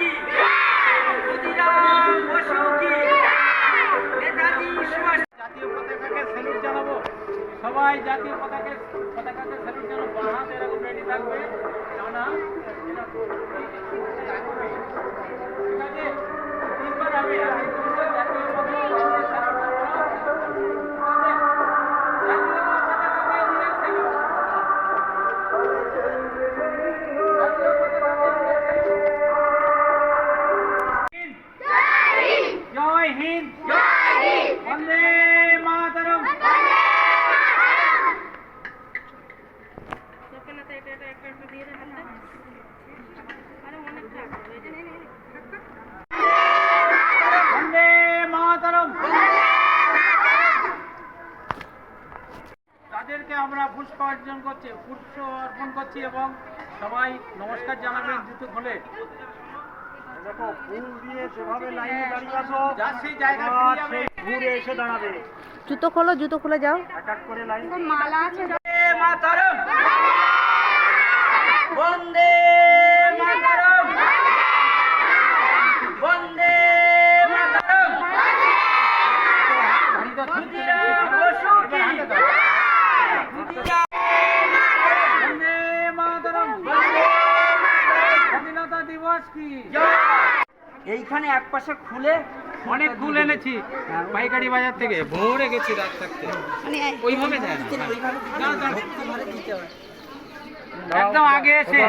কি ক্ষুদিরাম বসু কি নেতাজি সুভাষ। জাতীয় পতাকাকে স্যালুট জানাবো। সবাই জাতীয় পতাকাকে স্যালুট জানাবো। বাঁ হাত এরকম রেডি থাকবে, ডানা এরকম। ঠিক আছে, তিনবার হবে। জাতীয় পতাকাকে স্যালুট জানাবো। জয় হিন্দ, বন্দে মাতরম। বন্দে মাতরম। তাদেরকে আমরা পুষ্প অর্পণ করছি এবং সবাই নমস্কার জানাবেন জুতো খুলে। দেখো, ফুল দিয়ে যেভাবে লাইনে দাঁড়িয়ে আছো, যার সেই জায়গা ফিরে যাবে। ঘুরে এসে দাঁড়াবে। জুতো খুলে যাও। এক এক করে লাইন। মালা আছে। বন্দে মাতরম, বন্দে মাতরম, বন্দে মাতরম। ক্ষুদিরাম বসু কি বন্দে মাতরম। স্বাধীনতা দিবস কি? এইখানে এক পাশে খুলে অনেক ফুল এনেছি পাইকারি বাজার থেকে, ভোরে গেছি রাত থাকতে। ওইভাবে দেয় না। একদম আগে এসে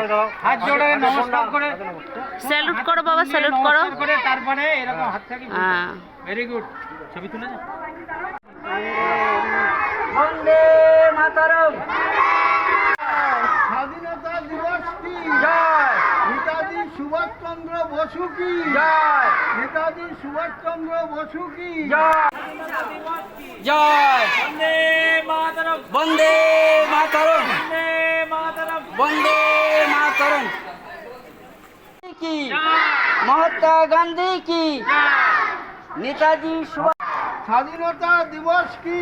হাত জোড়ে নমস্কার করে স্যালুট করো বাবা, স্যালুট করো। নমস্কার করে তারপরে এরকম হাত থেকে হ্যাঁ। Very good. ছবি তুলে যাও। বন্দে মাতরম। স্বাধীনতা দিবস কি? জয় নেতাজি সুভাষচন্দ্র বসু কি? জয় নেতাজি সুভাষচন্দ্র বসু কি? জয় জয় বন্দে মাতরম, বন্দে মাতরম, বন্দে মাতরম। বন্দে মাতরম। কি মহাত্মা গান্ধী কি নেতাজি সুভাষ। স্বাধীনতা দিবস কি?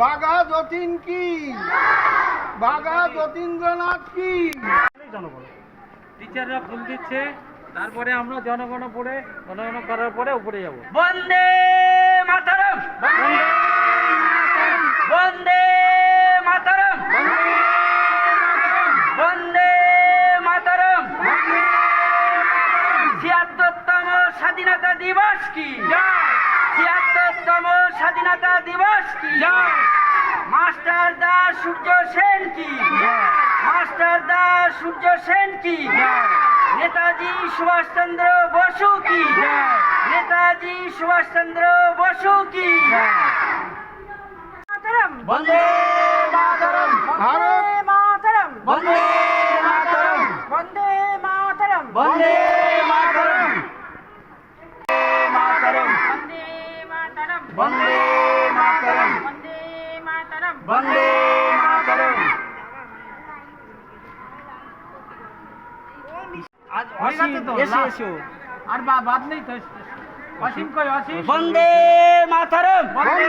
বাঘা যতীন কি? বাঘা যতীন্দ্রনাথ কি? টিচাররা ফুল দিচ্ছে, তারপরে আমরা জনগণ পড়ে গণগণ করার পরে উপরে যাব। বন্দে মাতরম, বন্দে মাতরম, বন্দে মাতরম। ৭৬তম স্বাধীনতা দিবস কি? ৭৬তম স্বাধীনতা দিবস কি? মাস্টার দাস সূর্য সেন কি? মাস্টার দাস সূর্য সেন কি? নেতাজি সুভাষচন্দ্র বসু কি? নেতাজি সুভাষচন্দ্র বসু কি? বন্দে মাতরম, ভারত মাতরম, বন্দে মাতরম, বন্দে মাতরম, বন্দে মাতরম, মাতরম, বন্দে মাতরম, বন্দে মাতরম, বন্দে মাতরম। বন্দে মাতরম। আজ হয়ে গেছে তো? এসো এসো। আর বাদ নেই তো? অসীম কই? অসীম। বন্দে মাতরম, বন্দে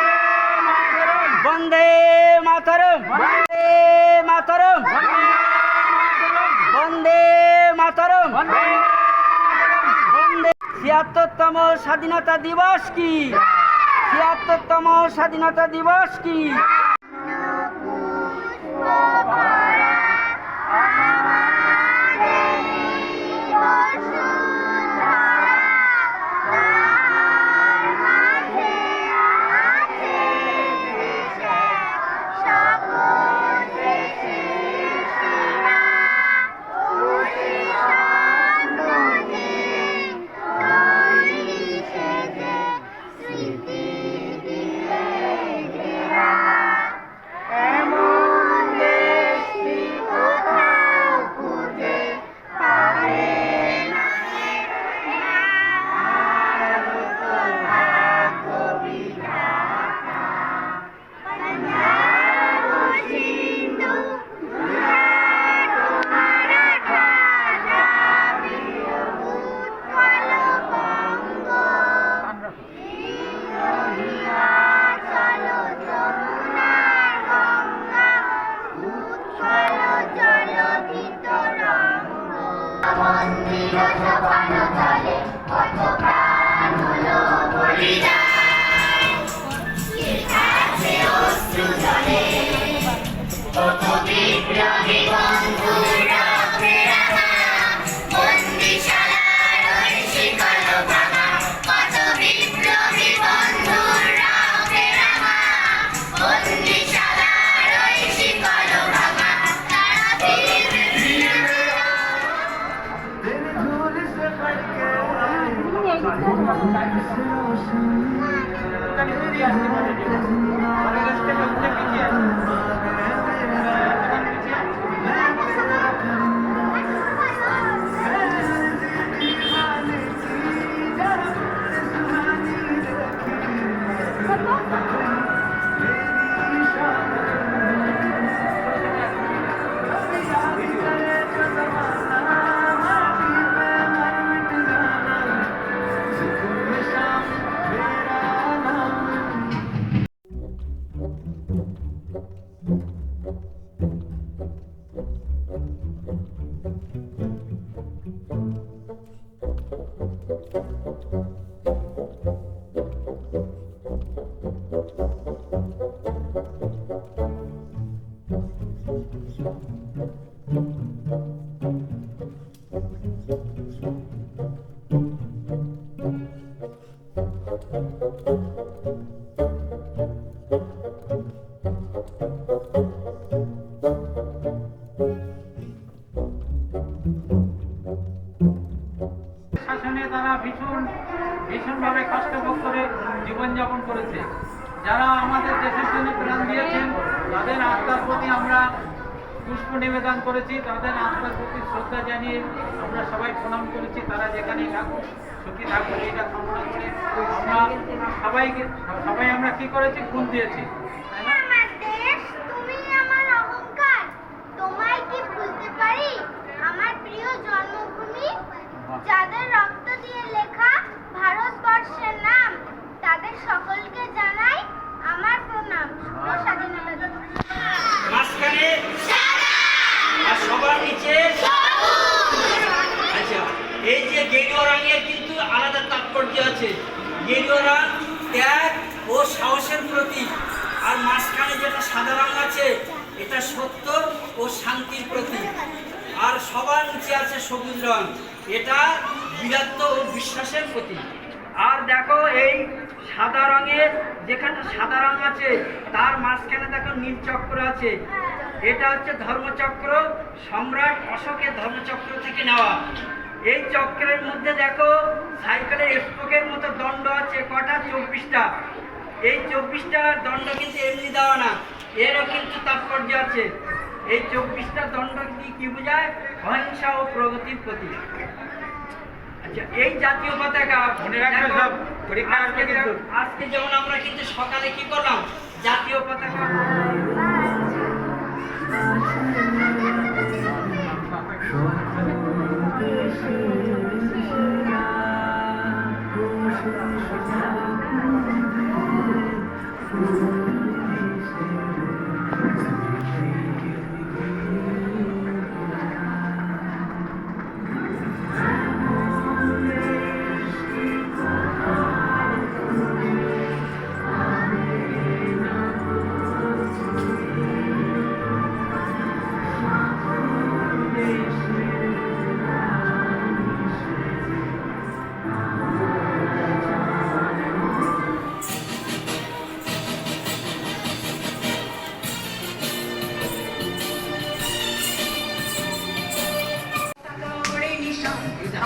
মাতরম, বন্দে মাতরম, বন্দে মাতরম, বন্দে মাতরম, বন্দে। ৭৬তম স্বাধীনতা দিবস কি? ৭৬তম স্বাধীনতা দিবস কি? শাসনে তারা ভীষণভাবে কষ্টভোগ করে জীবনযাপন করেছে। যারা আমাদের দেশের জন্য প্রাণ দিয়েছেন তাদের আত্মার প্রতি আমরা পুষ্প নিবেদন করেছি, তাদের আত্মার প্রতি শ্রদ্ধা জানিয়ে আমরা সবাই প্রণাম করেছি। তারা যেখানেই থাকুক সুখী থাকুক এটা কামনা করে আমরা সবাই আমরা কি করেছি, ফুল দিয়েছি। আমার দেশ, তুমি আমার অহংকার, তোমায় কি ভুলতে পারি? আমার প্রিয় জন্মভূমি, যাদের রক্ত দিয়ে লেখা ভারতবর্ষের নাম, তাদের সকলকে জানাই আমার প্রণাম। শুভ স্বাধীনতা দিবস। মাঝখানে আর সবার নিচে আচ্ছা, এই যে গেরুয়া রঙের কিন্তু আলাদা তাৎপর্য আছে। গেরুয়া রং ত্যাগ ও সাহসের প্রতীক, আর মাঝখানে যেটা সাদা রং আছে এটা সত্য ও শান্তির প্রতীক, আর সবার নিচে আছে সবুজ রং, এটা বীরত্ব ও বিশ্বাসের প্রতীক। আর দেখো এই সাদা রঙের যেখানে সাদা রং আছে তার মাঝখানে দেখো নীল চক্র আছে, এটা হচ্ছে ধর্মচক্র, সম্রাট অশোকের ধর্মচক্র থেকে নেওয়া। এই চক্রের মধ্যে দেখো সাইকেলের স্পোকের মতো দণ্ড আছে, কটা? 24টা। এই 24টা দণ্ড কিন্তু এমনি দেওয়া না, এরও কিন্তু তাৎপর্য আছে। এই 24টা দণ্ড কি বোঝায়? অহিংসা ও প্রগতির প্রতীক। আচ্ছা, এই জাতীয় পতাকা মনে রাখবেন সব, পরীক্ষা আসবে কিন্তু। আজকে যেমন আমরা কিন্তু সকালে কি করলাম, জাতীয় পতাকা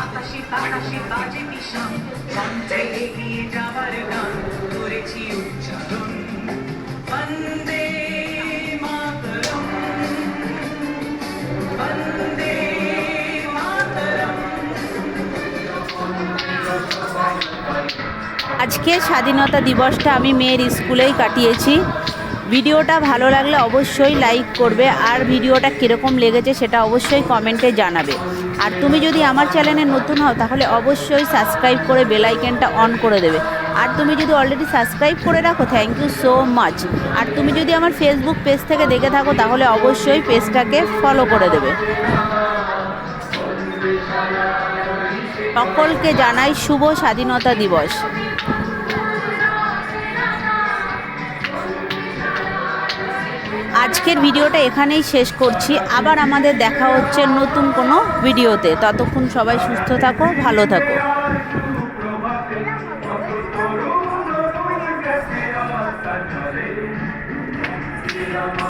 আকাশে বাতাসে বাজে নিশান, মঞ্চে এগিয়ে যাবার গান করেছি উচ্চারণ। বন্দে মাতরম, বন্দে মাতরম। আজকে স্বাধীনতা দিবসটা আমি মেয়ের স্কুলেই কাটিয়েছি। ভিডিওটা ভালো লাগলে অবশ্যই লাইক করবে, আর ভিডিওটা কীরকম লেগেছে সেটা অবশ্যই কমেন্টে জানাবে। আর তুমি যদি আমার চ্যানেলে নতুন হও তাহলে অবশ্যই সাবস্ক্রাইব করে বেল আইকনটা অন করে দেবে। আর তুমি যদি অলরেডি সাবস্ক্রাইব করে রাখো, থ্যাংক ইউ সো মাচ। আর তুমি যদি আমার ফেসবুক পেজ থেকে দেখে থাকো তাহলে অবশ্যই পেজটাকে ফলো করে দেবে। সকলকে জানাই শুভ স্বাধীনতা দিবস। আজকের ভিডিওটা এখানেই শেষ করছি। আবার আমাদের দেখা হচ্ছে নতুন কোনো ভিডিওতে। ততক্ষণ সবাই সুস্থ থাকো, ভালো থাকো।